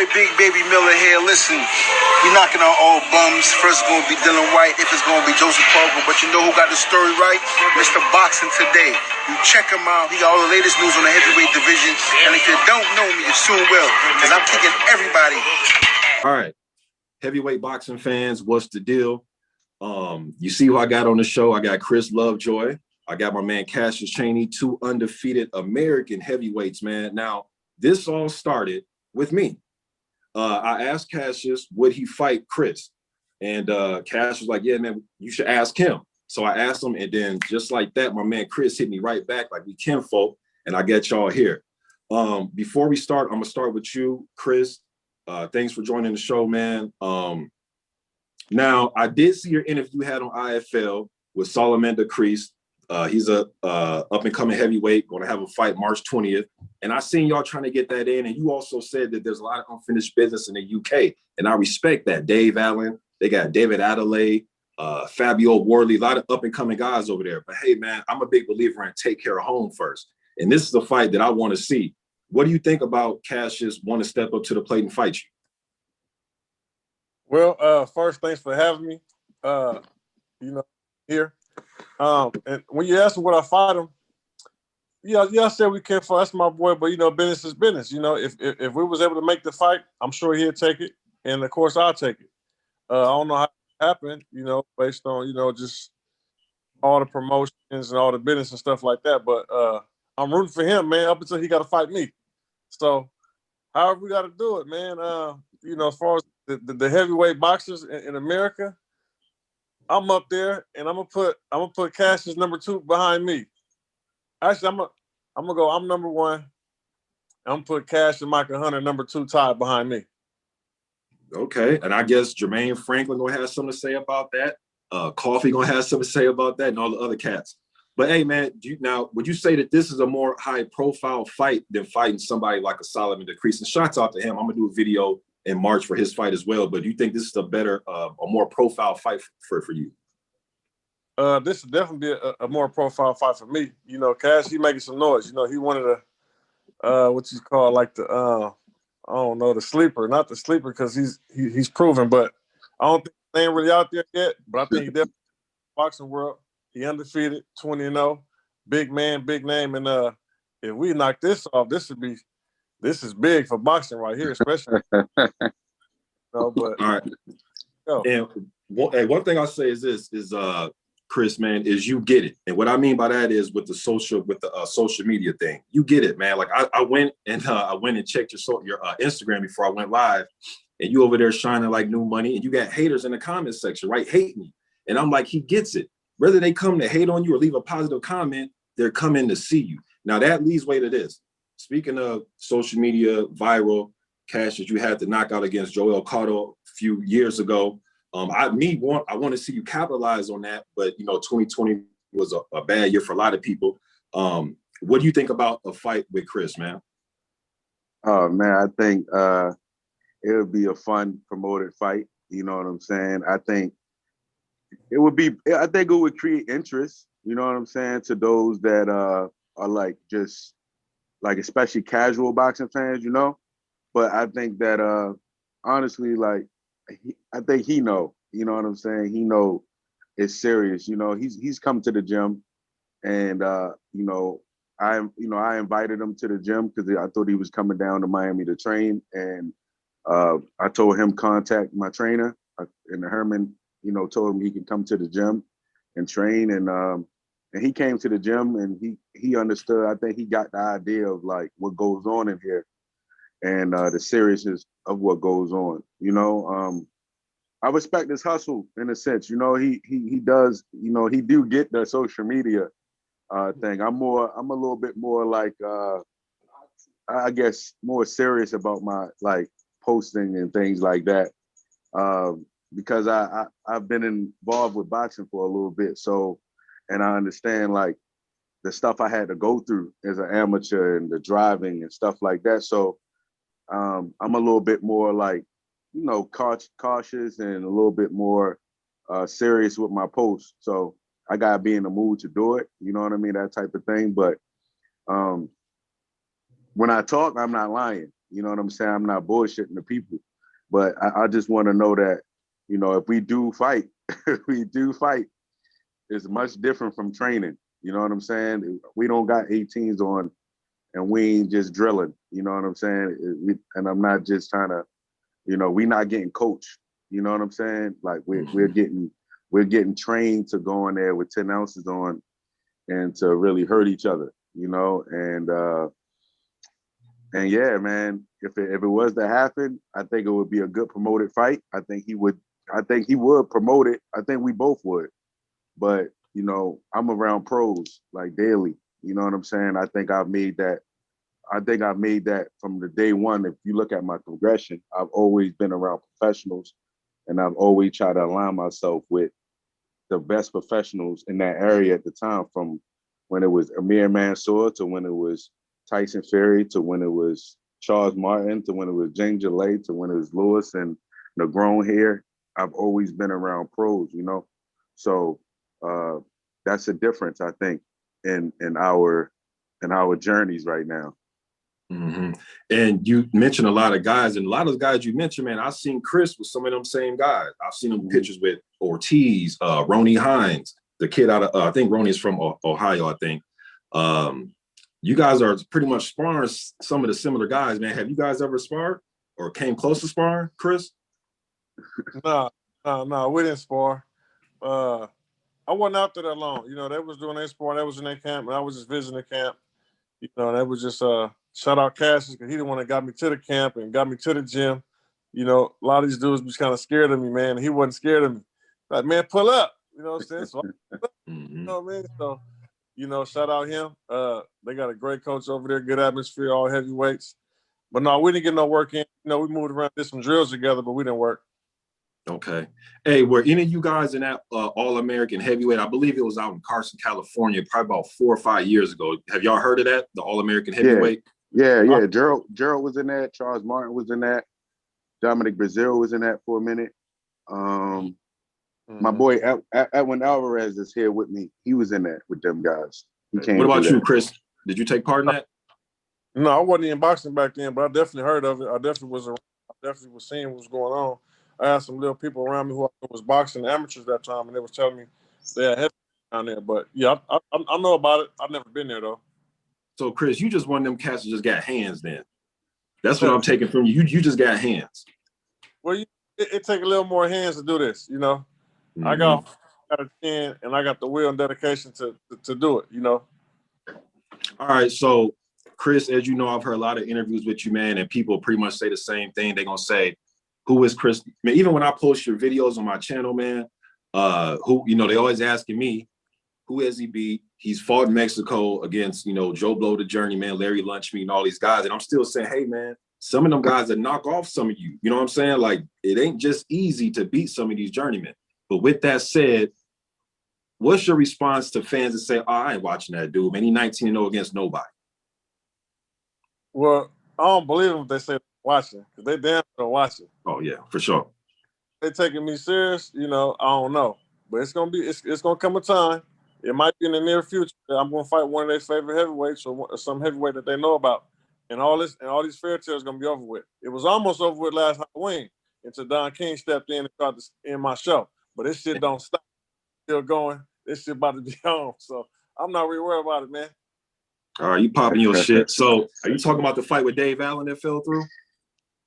boy Big Baby Miller here. Listen, we knocking on all bums. First it's gonna be Dylan White, if it's gonna be Joseph Parker, but you know who got the story right? Mr. Boxing Today. You check him out. He got all the latest news on the heavyweight division. And if you don't know me, you soon will, because I'm kicking everybody. All right, heavyweight boxing fans, what's the deal? You see who I got on the show? I got Chris Lovejoy. I got my man Cassius Chaney, 2 undefeated American heavyweights, man. Now, this all started with me. I asked Cassius, would he fight Chris? And Cassius was like, yeah, man, you should ask him. So I asked him, and then just like that, my man Chris hit me right back like we kinfolk, and I get y'all here. Before we start, I'm gonna start with you, Chris. Thanks for joining the show, man. Now, I did see your interview you had on IFL with Solomon Crease. He's a up-and-coming heavyweight, going to have a fight March 20th. And I seen y'all trying to get that in. And you also said that there's a lot of unfinished business in the UK. And I respect that. Dave Allen, they got David Adelaide, Fabio Wardley, a lot of up-and-coming guys over there. But hey, man, I'm a big believer in take care of home first. And this is a fight that I want to see. What do you think about Cassius want to step up to the plate and fight you? Well, first, thanks for having me, here. And when you asked me would I fight him, yeah, I said we can't fight. That's my boy, but business is business. If we was able to make the fight, I'm sure he'd take it, and of course I'll take it. I don't know how it happened, based on just all the promotions and all the business and stuff like that. But I'm rooting for him, man, up until he got to fight me. So, however we got to do it, man. As far as the heavyweight boxers in America, I'm up there, and I'm gonna put Cassius number 2 behind me. Actually, I'm gonna go. I'm number 1. I'm gonna put Cash and Michael Hunter number 2 tied behind me. Okay, and I guess Jermaine Franklin gonna have something to say about that. Coffee gonna have something to say about that, and all the other cats. But hey, man, would you say that this is a more high-profile fight than fighting somebody like a Solomon Crease? And shouts out to him. I'm gonna do a video in March for his fight as well. But do you think this is a more profile fight for you? This is definitely a more profile fight for me. Cash, he making some noise. He wanted what you call like the I don't know, the sleeper, not the sleeper because he's proven, but I don't think he ain't really out there yet. But I think he definitely boxing world. He undefeated, 20-0, big man, big name, and if we knock this off, this is big for boxing right here, especially. But all right. And one thing I'll say is this Chris, man, is you get it. And what I mean by that is with the social media thing, you get it, man. Like I went and checked your Instagram before I went live, and you over there shining like new money, and you got haters in the comment section, right? Hating you. And I'm like, he gets it. Whether they come to hate on you or leave a positive comment, they're coming to see you. Now that leads way to this. Speaking of social media, viral, Cash that you had to knock out against Joel Cotto a few years ago. I want to see you capitalize on that, but 2020 was a bad year for a lot of people. What do you think about a fight with Chris, man? Oh man, I think it would be a fun promoted fight. You know what I'm saying? I think it would create interest. You know what I'm saying, to those that are like just like especially casual boxing fans. But I think that honestly, like. I think he know, you know what I'm saying? He know it's serious. He's come to the gym, and I invited him to the gym because I thought he was coming down to Miami to train, and I told him contact my trainer, and Herman, told him he could come to the gym and train, and he came to the gym and he understood. I think he got the idea of like what goes on in here and the seriousness of what goes on. I respect his hustle in a sense. He does. He do get the social media thing. I'm a little bit more like I guess more serious about my like posting and things like that because I've been involved with boxing for a little bit. So, and I understand like the stuff I had to go through as an amateur and the driving and stuff like that. So. I'm a little bit more like, cautious and a little bit more serious with my posts. So I gotta be in the mood to do it. You know what I mean? That type of thing. But when I talk, I'm not lying. You know what I'm saying? I'm not bullshitting the people, but I just want to know that, you know, if we do fight, if we do fight, it's much different from training. You know what I'm saying? We don't got 18s on and we ain't just drilling. You know what I'm saying? And I'm not just trying to, you know, we not getting coached. You know what I'm saying? Like we're getting trained to go in there with 10 ounces on and to really hurt each other, you know? And yeah, man, if it was to happen, I think it would be a good promoted fight. I think he would promote it. I think we both would. But, you know, I'm around pros like daily. You know what I'm saying? I think I've made that from the day one. If you look at my progression, I've always been around professionals, and I've always tried to align myself with the best professionals in that area at the time, from when it was Amir Mansour to when it was Tyson Fury to when it was Charles Martin to when it was James Jalay to when it was Lewis and Negron here. I've always been around pros, you know? So that's a difference, I think, in our journeys right now. Mm-hmm. And you mentioned a lot of guys, and a lot of the guys you mentioned, man, I've seen Chris with some of them same guys. I've seen him pictures with Ortiz, Ronnie Hines, the kid out of, I think Ronnie is from Ohio, I think. You guys are pretty much sparring some of the similar guys, man. Have you guys ever sparred or came close to sparring, Chris? No, we didn't spar. I wasn't out there that long. You know, they was doing their spar, they was in their camp, and I was just visiting the camp. You know, that was just shout out Cassius, because he the one that got me to the camp and got me to the gym. You know, a lot of these dudes was kind of scared of me, man. And he wasn't scared of me. Like, man, pull up. You know what I'm saying? So, you know what I mean? So, you know, shout out him. They got a great coach over there, good atmosphere, all heavyweights. But no, we didn't get no work in. You know, we moved around, did some drills together, but we didn't work. Okay. Hey, were any of you guys in that All-American heavyweight? I believe it was out in Carson, California, probably about 4 or 5 years ago. Have y'all heard of that? The All-American heavyweight? Yeah. Gerald was in that. Charles Martin was in that. Dominic Brazil was in that for a minute. My boy Edwin Alvarez is here with me. He was in that with them guys. What about you, Chris? Did you take part in that? No, I wasn't in boxing back then, but I definitely heard of it. I definitely was around. I definitely was seeing what was going on. I had some little people around me who was boxing amateurs that time, and they was telling me they had heavy down there. But yeah, I know about it. I've never been there though. So, Chris, you just one of them cats that just got hands then. That's what I'm taking from you. You just got hands. Well, it take a little more hands to do this, you know. Mm-hmm. I got a chin, and I got the will and dedication to do it, you know. All right, so Chris, as you know, I've heard a lot of interviews with you, man, and people pretty much say the same thing. They're gonna say, "Who is Chris?" Man, even when I post your videos on my channel, man, who, you know, they always asking me, who has he beat? He's fought in Mexico against, you know, Joe Blow the Journeyman, Larry Lunchmeat, and all these guys. And I'm still saying, hey, man, some of them guys that knock off some of you. You know what I'm saying? Like, it ain't just easy to beat some of these journeymen. But with that said, what's your response to fans that say, oh, I ain't watching that dude, man. He 19-0 against nobody. Well, I don't believe them if they say they're watching, because they damn sure watching. Oh, yeah, for sure. They taking me serious, you know, I don't know. But it's gonna come a time. It might be in the near future that I'm gonna fight one of their favorite heavyweights or some heavyweight that they know about. And all these fairy tales gonna be over with. It was almost over with last Halloween until Don King stepped in and tried to end my show. But this shit don't stop. Still going. This shit about to be on. So I'm not really worried about it, man. All right, you popping your shit. So are you talking about the fight with Dave Allen that fell through?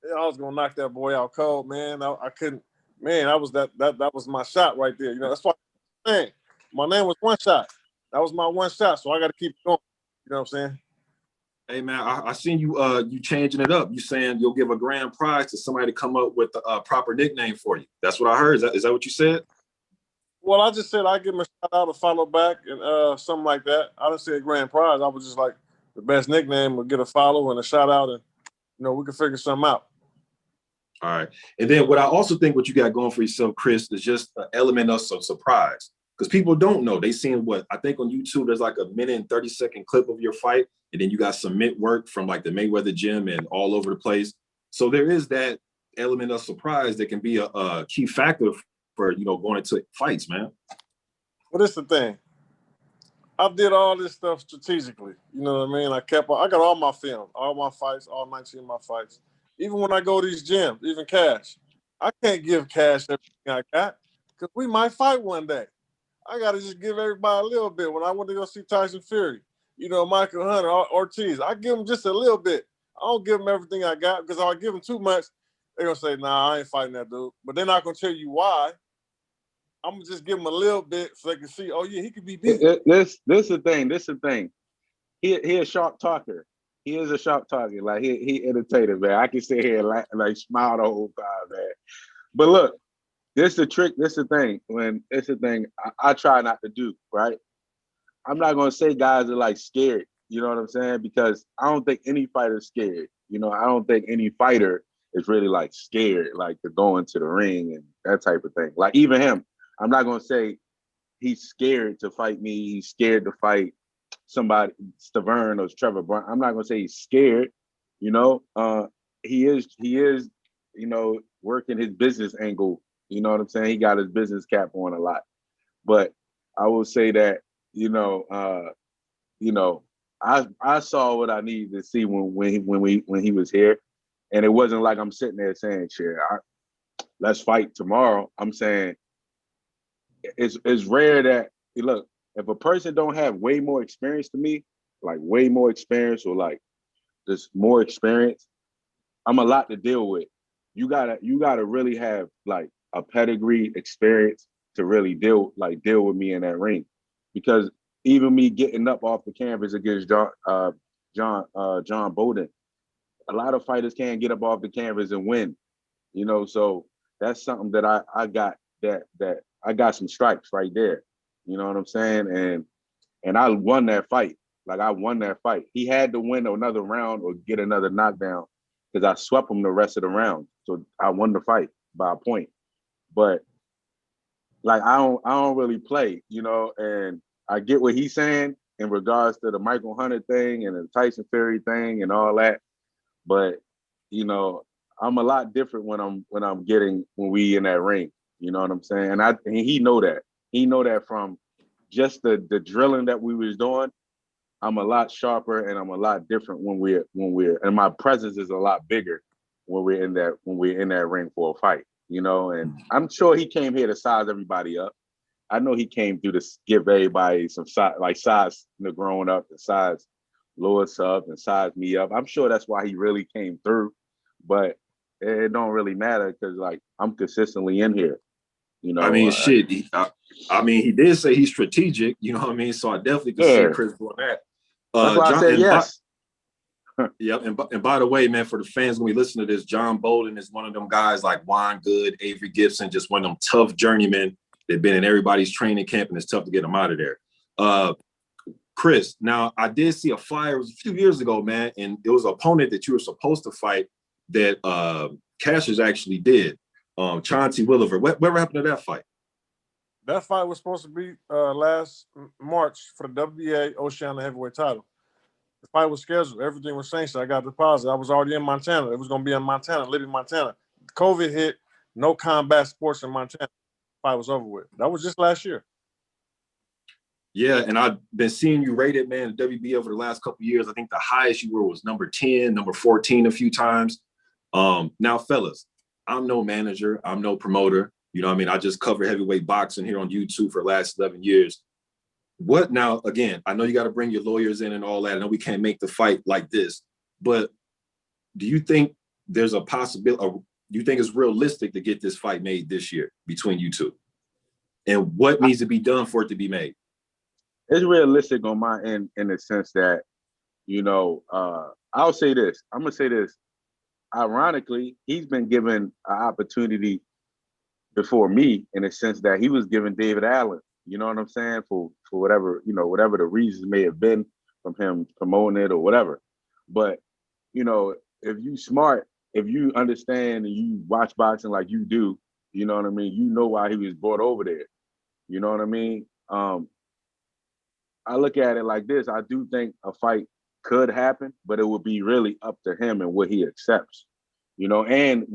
Yeah, I was gonna knock that boy out cold, man. I couldn't. Man, that was my shot right there. You know, that's why I'm saying my name was One Shot. That was my one shot, so I got to keep going. You know what I'm saying? Hey man, I seen you you changing it up. You saying you'll give a grand prize to somebody to come up with a proper nickname for you. That's what I heard. Is that what you said? Well, I just said I'd give him a shout out, a follow back, and something like that. I didn't say a grand prize. I was just like, the best nickname would get a follow and a shout out, and you know, we can figure something out. All right. And then what I also think what you got going for yourself, Chris, is just an element of some surprise. Because people don't know. They seen what I think on YouTube, there's like a 1-30-second clip of your fight. And then you got some mint work from like the Mayweather gym and all over the place. So there is that element of surprise that can be a key factor for, you know, going into fights, man. But it's the thing. I did all this stuff strategically. You know what I mean? I got all my film, all my fights, all 19 of my fights. Even when I go to these gyms, even Cash, I can't give Cash everything I got because we might fight one day. I got to just give everybody a little bit. When I went to go see Tyson Fury, Michael Hunter, Ortiz, I give them just a little bit. I don't give them everything I got because if I give them too much, they're going to say, nah, I ain't fighting that dude. But they're not going to tell you why. I'm going to just give them a little bit so they can see, oh, yeah, he could be beat. This is the thing. This is the thing. He a sharp talker. He is a sharp talker. Like he entertained, man. I can sit here and like smile the whole time, man. But look, this the trick. This the thing. When it's the thing I try not to do, right? I'm not gonna say guys are like scared. You know what I'm saying? Because I don't think any fighter's scared. I don't think any fighter is really like scared, like to go into the ring and that type of thing. Like even him, I'm not gonna say he's scared to fight me. He's scared to fight somebody, Stavern or Trevor Brown. I'm not gonna say he's scared. He is, working his business angle. You know what I'm saying? He got his business cap on a lot. But I will say that, I saw what I needed to see when he was here. And it wasn't like I'm sitting there saying, shit, let's fight tomorrow. I'm saying it's rare that, look, if a person don't have way more experience to me, like way more experience or like just more experience, I'm a lot to deal with. You gotta really have like a pedigree experience to really deal with me in that ring. Because even me getting up off the canvas against John Bowden, a lot of fighters can't get up off the canvas and win. So that's something that I got that I got some stripes right there. You know what I'm saying? And I won that fight. Like I won that fight. He had to win another round or get another knockdown because I swept him the rest of the round. So I won the fight by a point. But like I don't really play, and I get what he's saying in regards to the Michael Hunter thing and the Tyson Fury thing and all that. But, I'm a lot different when we in that ring. You know what I'm saying? And he know that. He know that from just the drilling that we was doing. I'm a lot sharper and I'm a lot different when we're and my presence is a lot bigger when we're in that ring for a fight, and I'm sure he came here to size everybody up. I know he came through to give everybody some size growing up and size Lewis up and size me up. I'm sure that's why he really came through, but it don't really matter because like I'm consistently in here. I mean, shit. He did say he's strategic. You know what I mean? So I definitely can see Chris doing that. That's why I said yes. Yep. And by the way, man, for the fans, when we listen to this, John Bolden is one of them guys like Juan Good, Avery Gibson, just one of them tough journeymen. They've been in everybody's training camp, and it's tough to get them out of there. Chris, now I did see a flyer, it was a few years ago, man, and it was an opponent that you were supposed to fight that Cassius actually did. Chauncey Williver. Whatever happened to that fight? That fight was supposed to be last March for the WBA Oceania heavyweight title. The fight was scheduled. Everything was sanctioned. I got the deposit. I was already in Montana. It was going to be in Montana, Libby, Montana. COVID hit. No combat sports in Montana. The fight was over with. That was just last year. Yeah, and I've been seeing you rated, man, in WBA over the last couple of years. I think the highest you were was number 10, number 14 a few times. Now, fellas, I'm no manager. I'm no promoter. You know what I mean? I just cover heavyweight boxing here on YouTube for the last 11 years. What now, again, I know you got to bring your lawyers in and all that. I know we can't make the fight like this, but do you think there's a possibility, or do you think it's realistic to get this fight made this year between you two? And what needs to be done for it to be made? It's realistic on my end in the sense that, I'll say this. I'm going to say this. Ironically, he's been given an opportunity before me in the sense that he was given David Allen, you know what I'm saying? For whatever, whatever the reasons may have been from him promoting it or whatever. But, if you smart, if you understand and you watch boxing like you do, you know what I mean? You know why he was brought over there. You know what I mean? I look at it like this. I do think a fight could happen, but it would be really up to him and what he accepts, and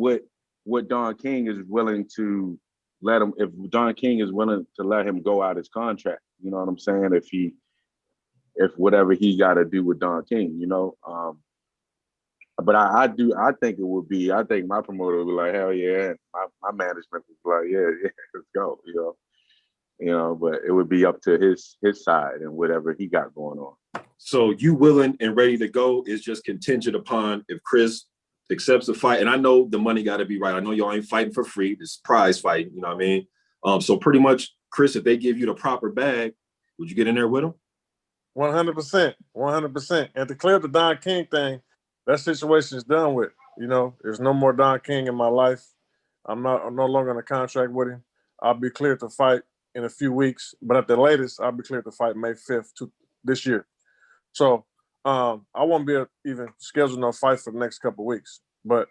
what Don King is willing to let him, if Don King is willing to let him go out his contract, you know what I'm saying? If he if whatever he got to do with Don King, you know. But I think it would be. I think my promoter would be like, hell yeah. And my management would be like, yeah, let's go. But it would be up to his side and whatever he got going on. So you willing and ready to go is just contingent upon if Chris accepts the fight. And I know the money got to be right. I know y'all ain't fighting for free. This prize fighting, you know what I mean? So pretty much, Chris, if they give you the proper bag, would you get in there with them? 100%, 100%. And to clear the Don King thing, that situation is done with. You know, there's no more Don King in my life. I'm no longer in a contract with him. I'll be cleared to fight in a few weeks, but at the latest, I'll be cleared to fight May 5th this year. So I won't be able to even schedule no fight for the next couple of weeks, but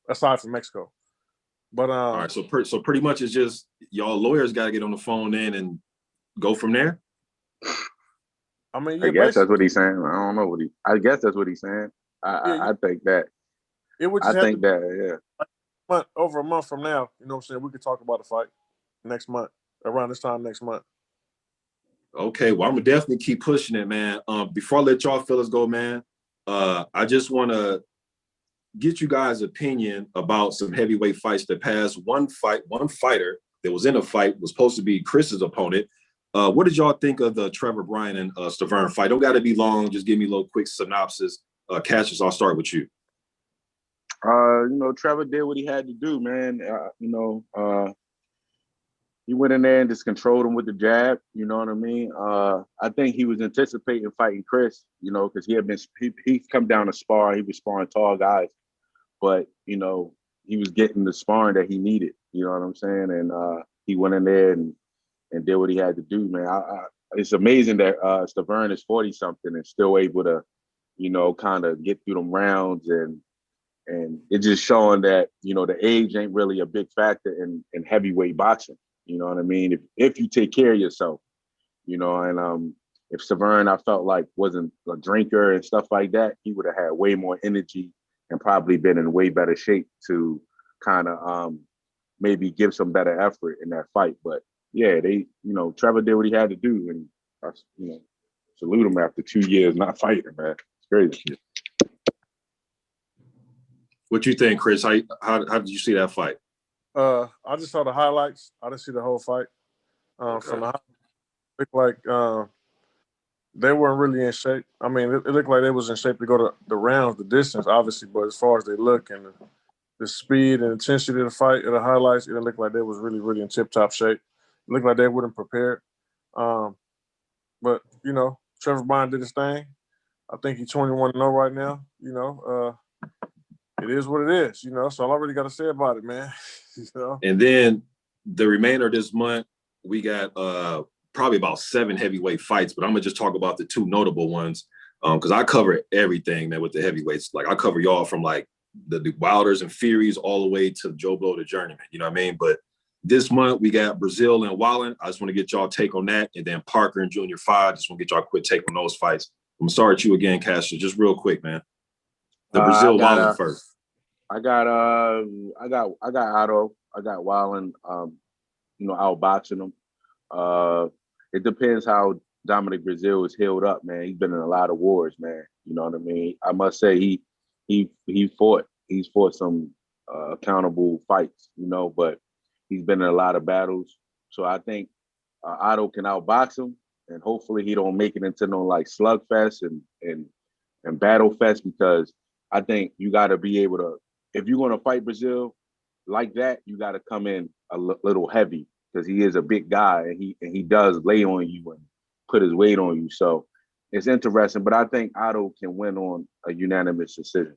aside from Mexico. But all right, so pretty much it's just y'all lawyers got to get on the phone in and go from there. I mean, yeah, I guess that's what he's saying. I don't know I guess that's what he's saying. I think that. It would just over a month from now, you know what I'm saying, we could talk about the fight next month, around this time next month. Okay, well, I'm gonna definitely keep pushing it, man. Before I let y'all fellas go, man, I just want to get you guys' opinion about some heavyweight fights that passed. One fighter that was in a fight was supposed to be Chris's opponent. What did y'all think of the Trevor Bryan and Stavern fight? Don't got to be long. Just give me a little quick synopsis. Cassius, I'll start with you. Trevor did what he had to do, man. He went in there and just controlled him with the jab. You know what I mean? I think he was anticipating fighting Chris, because he's come down to spar. He was sparring tall guys, but he was getting the sparring that he needed. You know what I'm saying? And he went in there and did what he had to do, man. It's amazing that Stavern is 40-something and still able to, kind of get through them rounds, and it's just showing that, the age ain't really a big factor in heavyweight boxing. You know what I mean? If you take care of yourself, and if Stavern, I felt like, wasn't a drinker and stuff like that, he would have had way more energy and probably been in way better shape to kind of maybe give some better effort in that fight. But yeah, Trevor did what he had to do, and I, salute him after 2 years not fighting, man. It's crazy. What you think, Chris? How did you see that fight? I just saw the highlights. I didn't see the whole fight. Okay. From the highlights, it looked like they weren't really in shape. I mean, it looked like they was in shape to go to the rounds, the distance, obviously, but as far as they look and the speed and intensity of the fight, and the highlights, it looked like they was really, really in tip-top shape. It looked like they weren't prepared. But, Trevor Bryan did his thing. I think he's 21-0 right now. It is what it is, so all I really got to say about it, man. And then the remainder of this month, we got probably about 7 heavyweight fights, but I'm gonna just talk about the 2 notable ones because I cover everything, man, with the heavyweights. Like I cover y'all from like the Wilders and Furies all the way to Joe Blow the Journeyman, you know what I mean? But this month we got Brazil and Wallen. I just want to get y'all take on that, and then Parker and Junior 5. Just want to get y'all a quick take on those fights. I'm gonna start with you again, Cassius, just real quick, man. The Brazil Wallen first. I got Otto. I got Wallen. Outboxing him. It depends how Dominic Brazil is healed up, man. He's been in a lot of wars, man. You know what I mean? I must say he fought. He's fought some accountable fights, but he's been in a lot of battles. So I think Otto can outbox him, and hopefully he don't make it into no like slugfest and battle fest, because I think you got to be able to, if you're going to fight Brazil like that, you got to come in a little heavy, because he is a big guy, and he does lay on you and put his weight on you. So it's interesting, but I think Otto can win on a unanimous decision.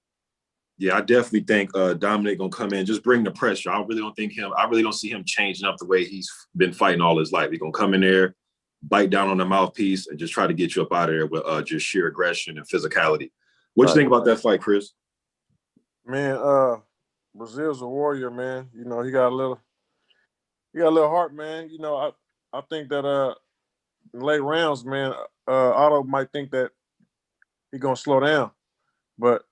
Yeah, I definitely think Dominic gonna come in, just bring the pressure. I really don't see him changing up the way he's been fighting all his life. He's gonna come in there, bite down on the mouthpiece, and just try to get you up out of there with just sheer aggression and physicality. What you think about that fight, Chris? Man, Brazil's a warrior, man. He got a little heart, man. I think that in late rounds, man, Otto might think that he's gonna slow down, but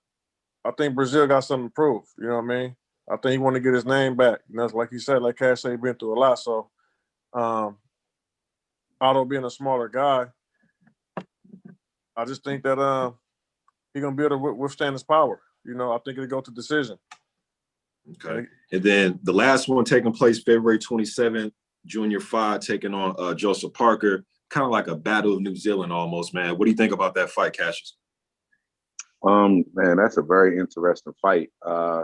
I think Brazil got something to prove. You know what I mean? I think he want to get his name back. Like he said, like Cash said, he been through a lot. So Otto being a smaller guy, I just think that he's gonna be able to withstand his power. You know, I think it'll go to decision. Okay. And then the last one taking place February 27th, Junior 5 taking on Joseph Parker, kind of like a battle of New Zealand almost, man. What do you think about that fight, Cassius? Man, that's a very interesting fight. I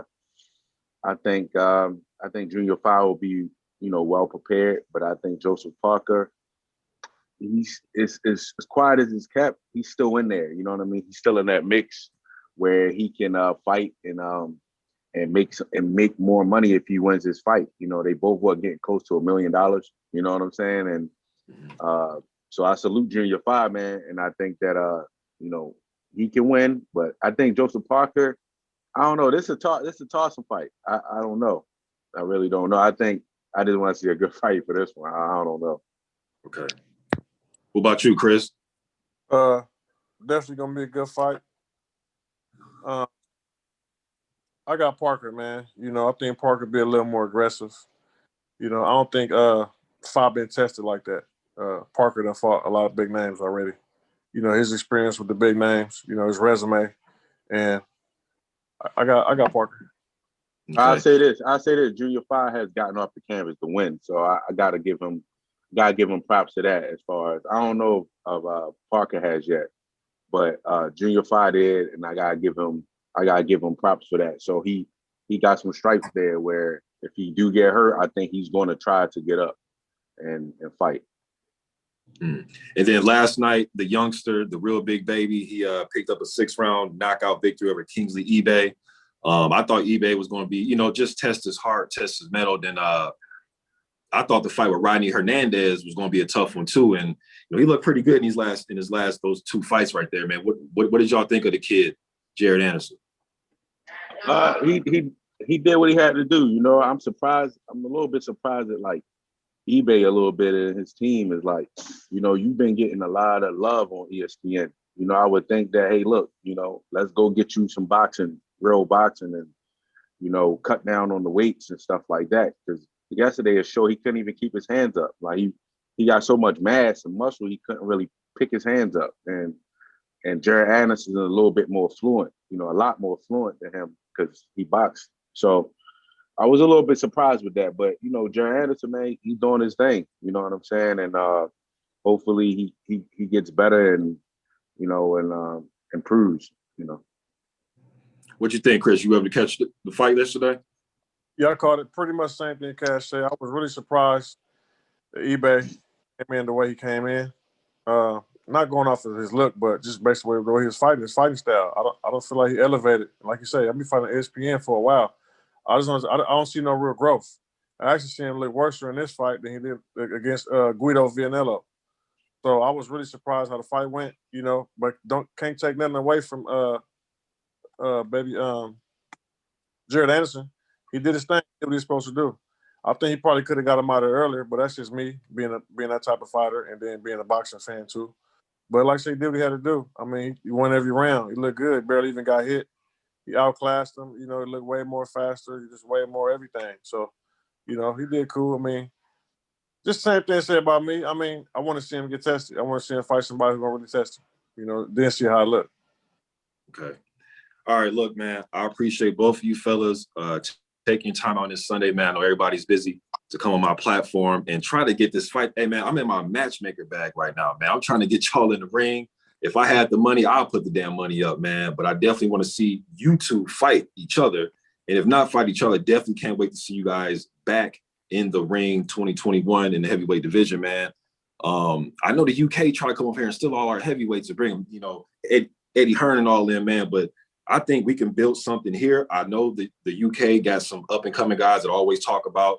think Junior 5 will be, well prepared, but I think Joseph Parker, he's as quiet as he's kept, he's still in there. You know what I mean? He's still in that mix where he can fight and make more money if he wins his fight. You know, they both were getting close to $1 million. You know what I'm saying? And so I salute Junior 5, man, and I think that he can win. But I think Joseph Parker, I don't know. This is a toss-up fight. I don't know. I really don't know. I think I just want to see a good fight for this one. I don't know. Okay. What about you, Chris? Definitely gonna be a good fight. I got Parker, man. You know, I think Parker be a little more aggressive. You know, I don't think Five been tested like that. Parker done fought a lot of big names already. You know, his experience with the big names, you know, his resume, and I got Parker. Okay. I'll say this. Junior 5 has gotten off the canvas to win, so I gotta give him props to that. As far as I don't know if Parker has yet, but Junior 5 did, and I gotta give him props for that. So he got some stripes there where if he do get hurt, I think he's going to try to get up and fight. And then last night, the youngster, the real big baby, he picked up a 6-round knockout victory over Kingsley eBay. I thought eBay was going to be, just test his heart, test his mettle. Then I thought the fight with Rodney Hernandez was going to be a tough one too. And he looked pretty good in his last those 2 fights right there, man. What did y'all think of the kid, Jared Anderson? He did what he had to do. I'm surprised. I'm a little bit surprised that like eBay a little bit and his team is like, you've been getting a lot of love on ESPN. I would think that, hey, look, let's go get you some real boxing and, cut down on the weights and stuff like that. Because yesterday it showed he couldn't even keep his hands up. Like he got so much mass and muscle, he couldn't really pick his hands up. And Jared Anderson is a little bit more fluent, a lot more fluent than him because he boxed. So I was a little bit surprised with that. But, Jared Anderson, man, he's doing his thing. You know what I'm saying? And hopefully he gets better and, and improves, What you think, Chris? You able to catch the fight yesterday? Yeah, I caught it. Pretty much the same thing Cash said. I was really surprised that eBay came in the way he came in. Not going off of his look, but just basically the way he was fighting, his fighting style. I don't feel like he elevated. Like you say, I've been fighting ESPN for a while. I don't see no real growth. I actually see him look worse in this fight than he did against Guido Vianello. So I was really surprised how the fight went, but can't take nothing away from Jared Anderson. He did his thing, did what he's supposed to do. I think he probably could have got him out of earlier, but that's just me being that type of fighter and then being a boxing fan too. But like I said, he did what he had to do. I mean, he won every round. He looked good. Barely even got hit. He outclassed him. He looked way more faster. He just way more everything. So, he did cool. I mean, just the same thing said about me. I mean, I want to see him get tested. I want to see him fight somebody who's going to really test him. Then see how it look. Okay. All right, look, man, I appreciate both of you fellas taking time on this Sunday, man. I know everybody's busy to come on my platform and try to get this fight. Hey, man, I'm in my matchmaker bag right now, man. I'm trying to get y'all in the ring. If I had the money, I'll put the damn money up, man. But I definitely want to see you two fight each other. And if not fight each other, definitely can't wait to see you guys back in the ring 2021 in the heavyweight division, man. I know the UK try to come up here and steal all our heavyweights to bring them, Eddie Hearn and all them, man. But I think we can build something here. I know the UK got some up-and-coming guys that always talk about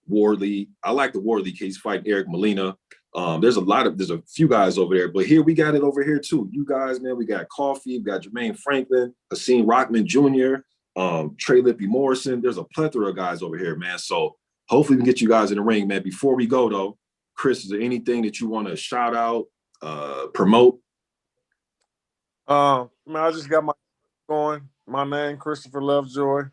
Wardley. I like the Wardley case fighting Eric Molina. There's a few guys over there, but here we got it over here too. You guys, man, we got Coffee, we got Jermaine Franklin, Hakeem Rockman Jr., Trey Lippy Morrison. There's a plethora of guys over here, man. So hopefully we can get you guys in the ring, man. Before we go though, Chris, is there anything that you want to shout out, promote? Man, I just got my name, Christopher Lovejoy.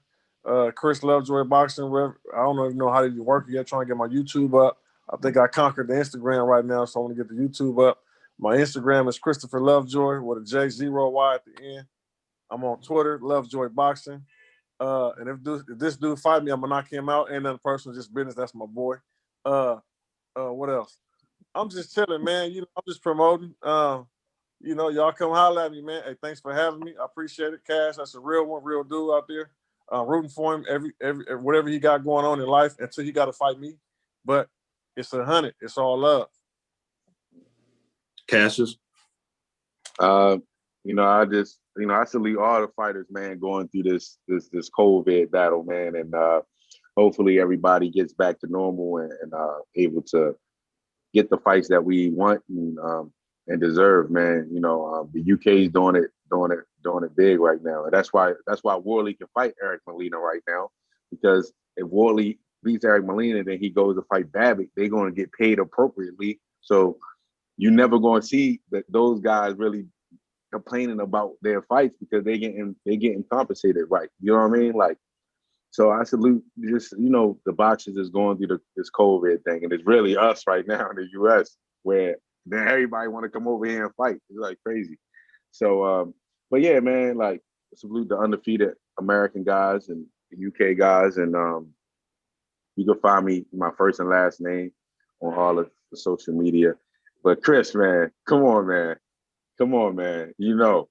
Chris Lovejoy Boxing. I don't even know how to work yet, trying to get my YouTube up. I think I conquered the Instagram right now, so I want to get the YouTube up. My Instagram is Christopher Lovejoy with a J0Y at the end. I'm on Twitter, Lovejoy Boxing. And if this dude fight me, I'm gonna knock him out. Ain't nothing personal, just business. That's my boy. What else? I'm just chilling, man. You know, I'm just promoting. You know, y'all come holler at me, man. Hey, thanks for having me. I appreciate it. Cash, that's a real one, real dude out there. Rooting for him every whatever he got going on in life until he got to fight me. But it's 100. It's all love. Cassius? You know, I salute all the fighters, man, going through this COVID battle, man, and hopefully everybody gets back to normal and able to get the fights that we want and deserve, man. You know, the UK's doing it big right now, and that's why Worley can fight Eric Molina right now, because if Worley beats Eric Molina, then he goes to fight Babbitt. They're going to get paid appropriately, so you're never going to see that those guys really complaining about their fights because they getting compensated right. You know what I mean? Like, so I salute just, you know, the boxers is going through this COVID thing, and it's really us right now in the US where then everybody want to come over here and fight. It's like crazy. So, but yeah, man, like salute the undefeated American guys and the UK guys, and you can find me my first and last name on all of the social media. But Chris, man, come on, man. You know,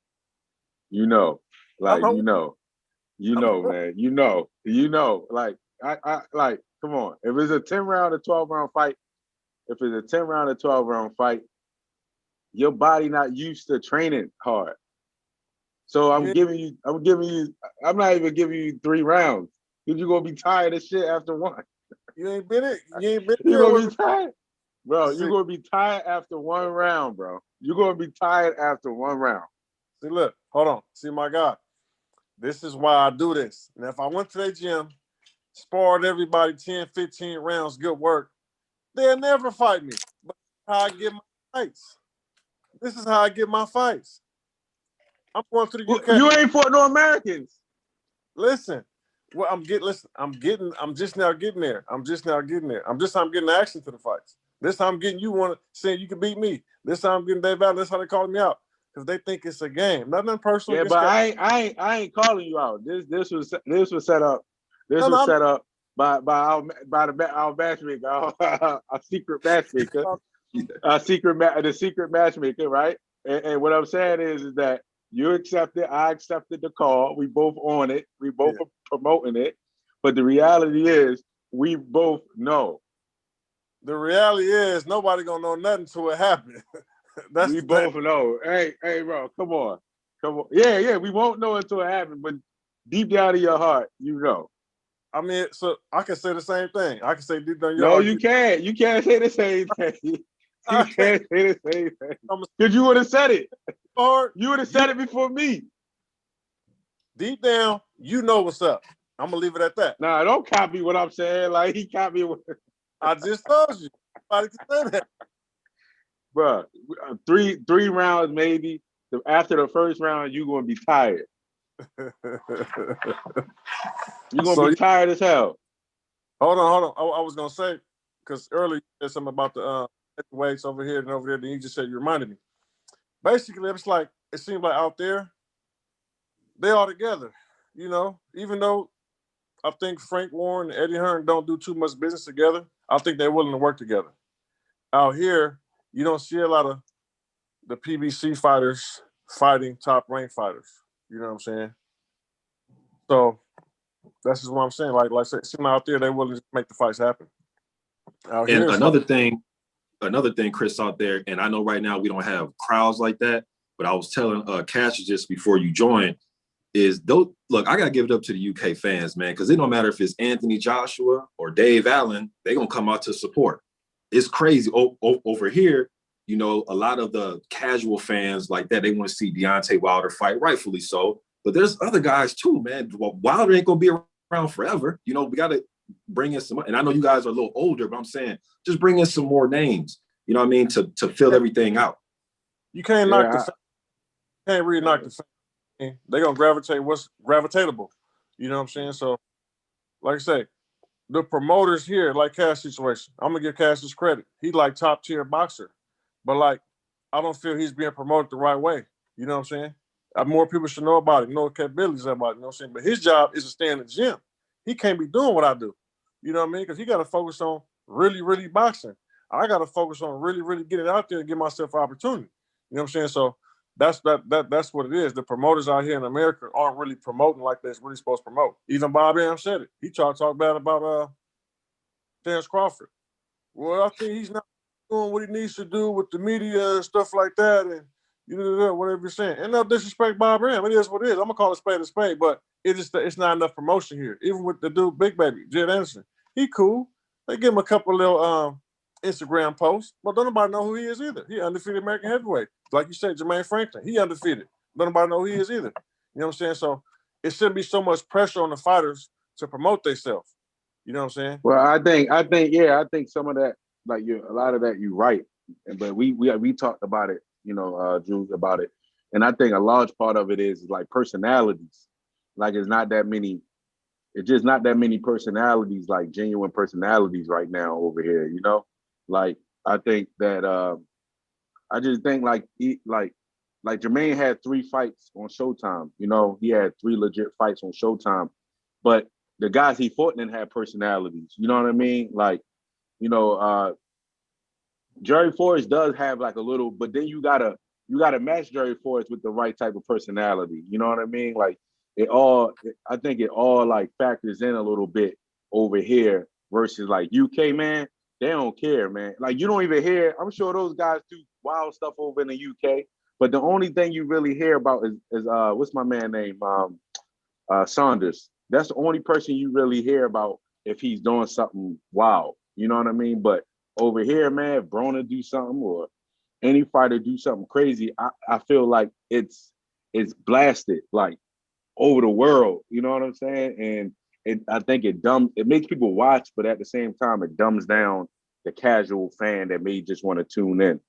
like, man, like, I like, come on. If it's a 10 round or 12 round fight, your body not used to training hard. So I'm not even giving you 3 rounds. You're going to be tired of shit after one. You ain't been You're going to be tired. Bro, you're going to be tired after 1 round, bro. You're going to be tired after 1 round. See, look, hold on. See, my God, this is why I do this. And if I went to their gym, sparred everybody 10, 15 rounds, good work, they'll never fight me. But how I get my fights. This is how I get my fights. I'm going to the UK. You ain't fought no Americans. Listen, well, I'm just now getting there. I'm getting action to the fights. This time I'm getting you one saying you can beat me. This time I'm getting Dave Allen. That's how they calling me out, because they think it's a game. Nothing personal. Yeah, but I ain't calling you out. This was set up. Set up by our matchmaker, our secret matchmaker, the secret matchmaker, right? And what I'm saying is that you accepted, I accepted the call. We both on it. We both are promoting it. But the reality is, we both know. The reality is, nobody gonna know nothing until it happens. We both know. Hey, bro, come on. Yeah, we won't know until it happens, but deep down in your heart, you know. I mean, so I can say the same thing. I can say deep down in your heart. No, you can't. You can't say the same thing. You can't say the same thing. Because you would have said it. You would have said it before me. Deep down, you know what's up. I'm gonna leave it at that. Nah, don't copy what I'm saying. Like, he copied what I just told you. Nobody can say that. Bro, 3 rounds maybe. After the first round, you're going to be tired. You're going to be tired as hell. Hold on. I was going to say, because earlier you said something about the weights over here and over there, then you just said you reminded me. Basically, it seems like out there, they all together. You know, even though I think Frank Warren and Eddie Hearn don't do too much business together, I think they're willing to work together. Out here, you don't see a lot of the PBC fighters fighting top-ranked fighters. You know what I'm saying? So that's just what I'm saying. Like I said, it seems out there, they're willing to make the fights happen. Out and here, another thing, Chris, out there, and I know right now we don't have crowds like that, but I was telling Cassius just before you joined, is those, look, I got to give it up to the UK fans, man, because it don't matter if it's Anthony Joshua or Dave Allen, they're going to come out to support. It's crazy. Over here, you know, a lot of the casual fans like that, they want to see Deontay Wilder fight, rightfully so. But there's other guys too, man. Well, Wilder ain't going to be around forever. You know, we got to bring in some, and I know you guys are a little older, but I'm saying just bring in some more names, you know what I mean, to fill everything out. You can't knock the can't really knock the fan. They're going to gravitate what's gravitatable. You know what I'm saying? So, like I say, the promoters here, like Cass situation, I'm going to give Cassius credit. He's like top tier boxer. But like I don't feel he's being promoted the right way. You know what I'm saying? More people should know about it, know what capabilities about it. You know what I'm saying? But his job is to stay in the gym. He can't be doing what I do. You know what I mean? Because he got to focus on really, really boxing. I got to focus on really, really getting out there and give myself an opportunity. You know what I'm saying? So that's what it is. The promoters out here in America aren't really promoting like they're really supposed to promote. Even Bob Arum said it. He tried to talk bad about Terrence Crawford. Well, I think he's not doing what he needs to do with the media and stuff like that, and whatever you're saying. And no disrespect Bob Arum. It is what it is. I'm gonna call a spade, but it's not enough promotion here. Even with the dude Big Baby, Jed Anderson, he cool. They give him a couple little Instagram posts, but don't nobody know who he is either. He undefeated American heavyweight. Like you said, Jermaine Franklin, he undefeated. Don't nobody know who he is either. You know what I'm saying? So it shouldn't be so much pressure on the fighters to promote themselves. You know what I'm saying? Well, I think some of that, like a lot of that, you're right. But we talked about it, Drew, about it, and I think a large part of it is like personalities. Like it's just not that many personalities, like genuine personalities right now over here. Like I think that I just think like Jermaine had 3 fights on Showtime. He had 3 legit fights on Showtime, but the guys he fought didn't have personalities. You know what I mean? Like, Jerry Forrest does have like a little, but then you gotta match Jerry Forrest with the right type of personality. You know what I mean? Like I think it all like factors in a little bit over here versus like UK, man. They don't care, man. Like you don't even hear. I'm sure those guys do wild stuff over in the UK, but the only thing you really hear about is what's my man name? Saunders. That's the only person you really hear about if he's doing something wild. You know what I mean? But over here, man, if Broner do something or any fighter do something crazy, I feel like it's blasted like over the world. You know what I'm saying? And I think it makes people watch, but at the same time, it dumbs down the casual fan that may just want to tune in.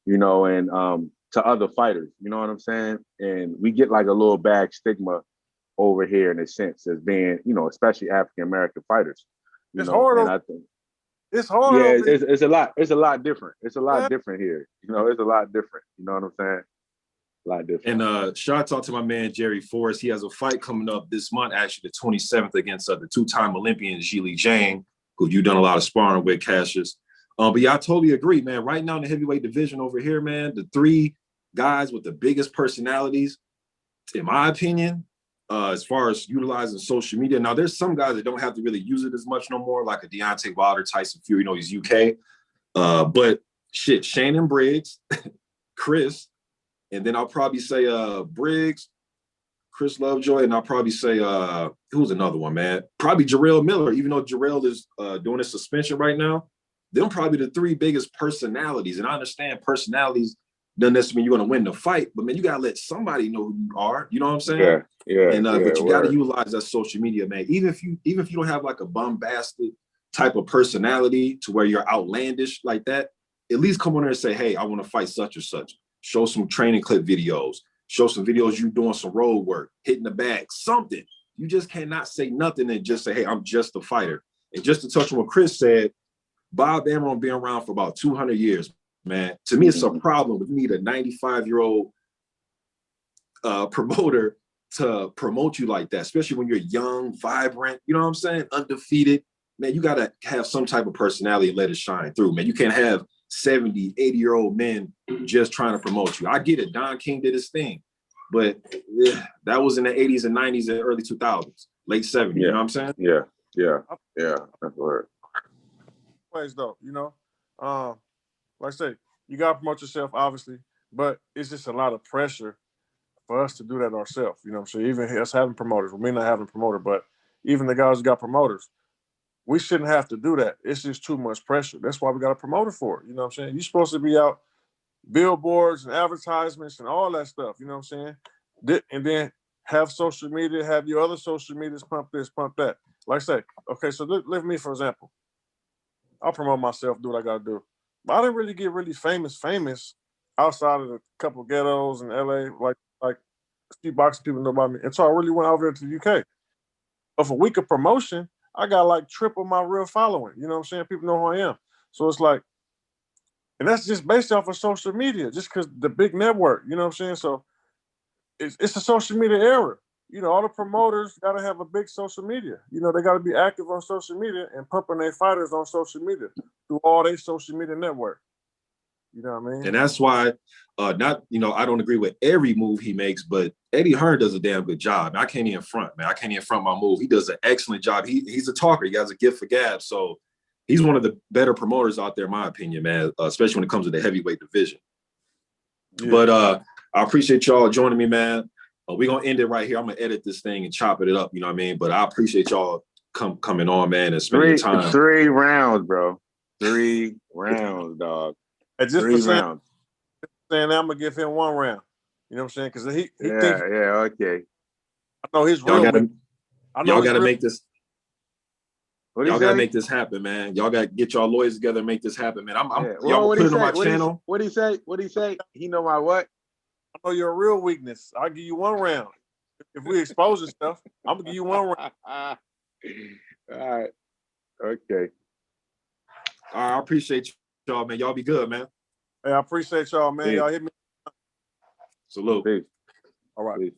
And to other fighters. You know what I'm saying? And we get like a little bad stigma over here in a sense as being, especially African American fighters. It's hard. And I think it's hard. Yeah, it's a lot. It's a lot different. It's a lot different here. It's a lot different. You know what I'm saying? A lot different. And shout out to my man Jerry Forrest. He has a fight coming up this month, actually the 27th, against the 2-time Olympian Zhili Zhang, who you've done a lot of sparring with, Cassius. But yeah, I totally agree, man. Right now in the heavyweight division over here, man, the 3 guys with the biggest personalities, in my opinion, as far as utilizing social media. Now, there's some guys that don't have to really use it as much no more, like a Deontay Wilder, Tyson Fury, he's UK. But shit, Shannon Briggs, Chris, and then I'll probably say Briggs, Chris Lovejoy, and I'll probably say, who's another one, man? Probably Jarrell Miller, even though Jarrell is doing a suspension right now. Them probably the 3 biggest personalities. And I understand personalities doesn't necessarily mean you're going to win the fight, but man, you got to let somebody know who you are. You know what I'm saying? Yeah. And but you got to utilize that social media, man. Even if you don't have like a bombastic type of personality to where you're outlandish like that, at least come on there and say, hey, I want to fight such or such. Show some training clip videos. Show some videos you doing some road work, hitting the bag, something. You just cannot say nothing and just say, hey, I'm just a fighter. And just to touch on what Chris said, Bob Arum been around for about 200 years, man. To me, it's a problem. We need a 95-year-old promoter to promote you like that, especially when you're young, vibrant, you know what I'm saying? Undefeated. Man, you got to have some type of personality and let it shine through, man. You can't have 70, 80-year-old men just trying to promote you. I get it. Don King did his thing, but that was in the 80s and 90s and early 2000s, late 70s, you know what I'm saying? Yeah, that's right. Ways though, like I say, you gotta promote yourself, obviously, but it's just a lot of pressure for us to do that ourselves. You know what I'm saying? Even us having promoters, we may not having a promoter, but even the guys who got promoters, we shouldn't have to do that. It's just too much pressure. That's why we got a promoter for it. You know what I'm saying? You're supposed to be out billboards and advertisements and all that stuff. You know what I'm saying? And then have social media, have your other social medias pump this, pump that. Like I say, okay, so look me for example. I'll promote myself, do what I gotta do. But I didn't really get really famous outside of a couple of ghettos in LA, like a few boxing people know about me. And so I really went over there to the UK. But for a week of promotion, I got like triple my real following. You know what I'm saying? People know who I am. So it's like, And that's just based off of social media, just because the big network, you know what I'm saying? So it's a social media era. You know, all the promoters got to have a big social media. You know, they got to be active on social media and pumping their fighters on social media through all their social media network. You know what I mean? And that's why, not, you know, I don't agree with every move he makes, but Eddie Hearn does a damn good job. I can't even front, man. I can't even front my move. He does an excellent job. He's a talker. He has a gift for gab. So he's one of the better promoters out there, in my opinion, man, especially when it comes to the heavyweight division. Yeah. But I appreciate y'all joining me, man. We're going to end it right here. I'm going to edit this thing and chop it up, you know what I mean? But I appreciate y'all coming on, man, and spending time. 3 rounds, bro. 3 rounds, dog. And just 3 for rounds. saying that, I'm going to give him 1 round. You know what I'm saying? Because he yeah, thinks, okay. I know his real weak. Y'all got to make this. Y'all got to make this happen, man. Y'all got to get y'all lawyers together and make this happen, man. Y'all put it on my channel. What'd he say? What'd he say? He know my what? I know your real weakness. I'll give you 1 round. If we expose stuff, I'm going to give you 1 round. All right. Okay. All right, I appreciate y'all, man. Y'all be good, man. Hey, I appreciate y'all, man. Peace. Y'all hit me. Salute. Peace. All right. Peace.